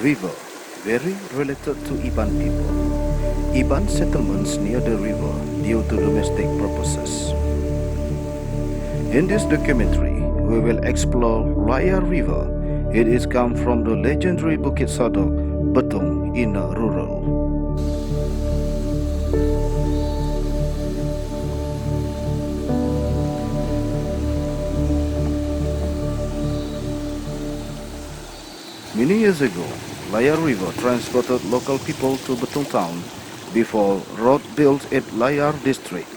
River, very related to Iban people. Iban settlements near the river due to domestic purposes. In this documentary, we will explore Layar River. It is come from the legendary Bukit Sadok, Betong in a rural. Many years ago, Layar River transported local people to Betong Town before road built at Layar district.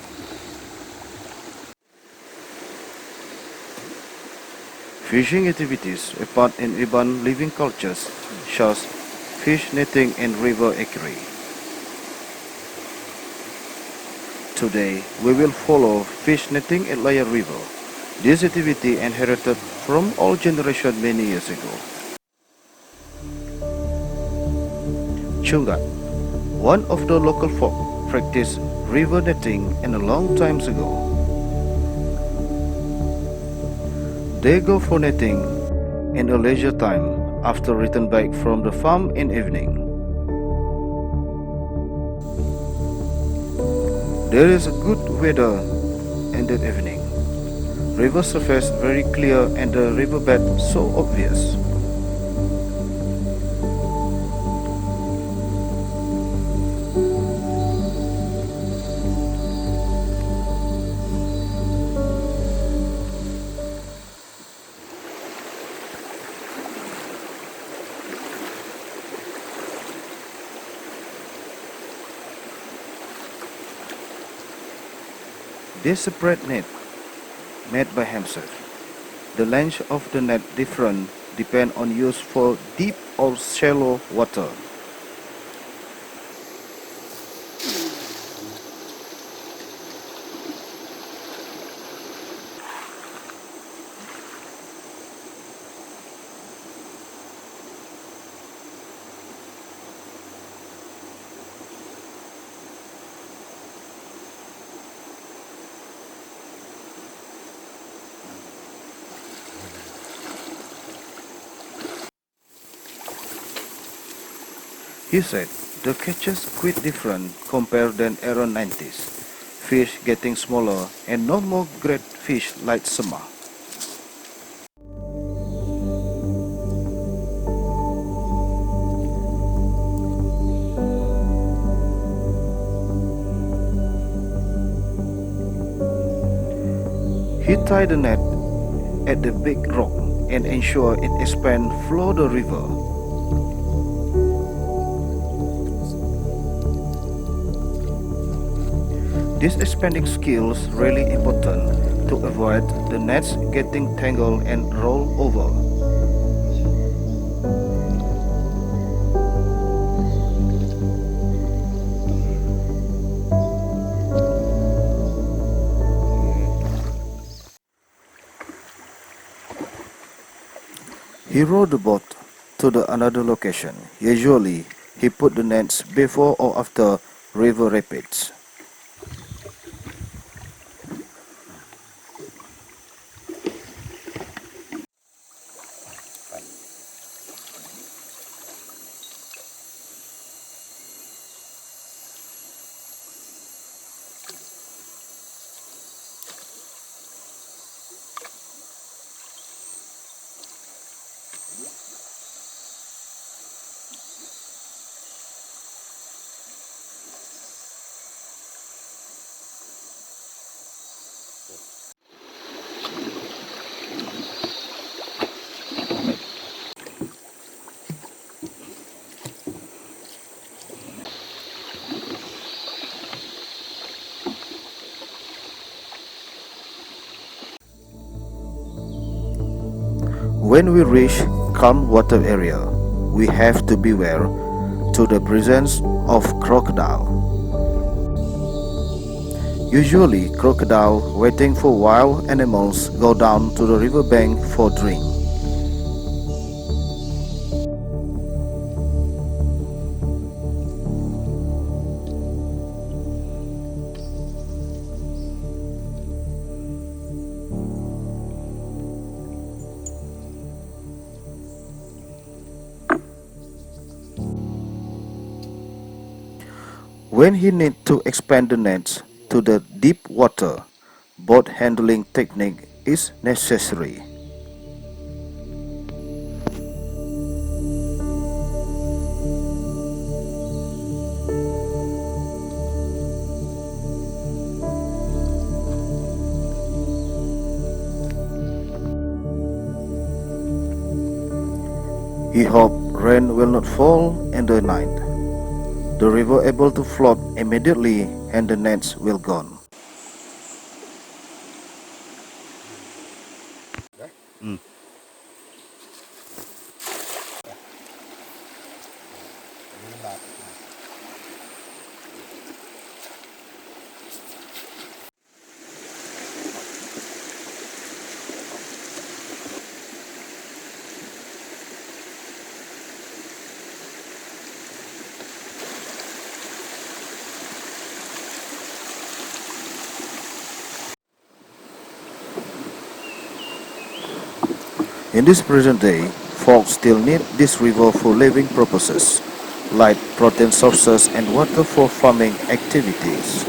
Fishing activities, a part in Iban living cultures, such fish netting and river equerry. Today, we will follow fish netting at Layar River. This activity inherited from old generation many years ago. Chungat, one of the local folk, practiced river netting in a long time ago. They go for netting in a leisure time after return back from the farm in evening. There is a good weather in that evening. River surface very clear and the riverbed so obvious. This separate net made by himself. The length of the net different depend on use for deep or shallow water. He said the catches quite different compared than around 90s. Fish getting smaller and no more great fish like sema. He tied the net at the big rock and ensure it expand flow the river. This expanding skill is really important to avoid the nets getting tangled and roll over. He rowed the boat to another location. Usually, he put the nets before or after river rapids. When we reach calm water area, we have to beware to the presence of crocodile. Usually, crocodile waiting for wild animals go down to the riverbank for drink. When he needs to expand the nets to the deep water, boat handling technique is necessary. He hoped rain will not fall in the night. The river able to flood immediately and the nets will gone. In this present day, folks still need this river for living purposes, like protein sources and water for farming activities.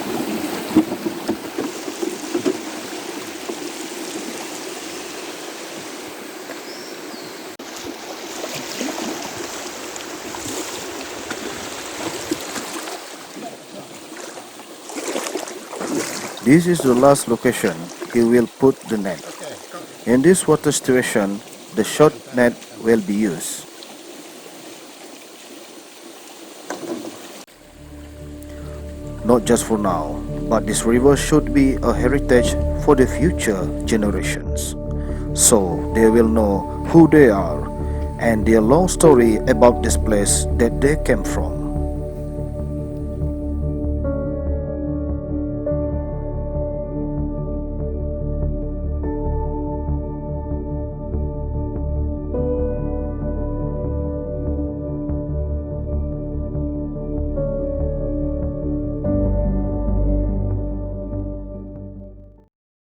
This is the last location he will put the net. In this water situation, the short net will be used. Not just for now, but this river should be a heritage for the future generations. So they will know who they are and their long story about this place that they came from.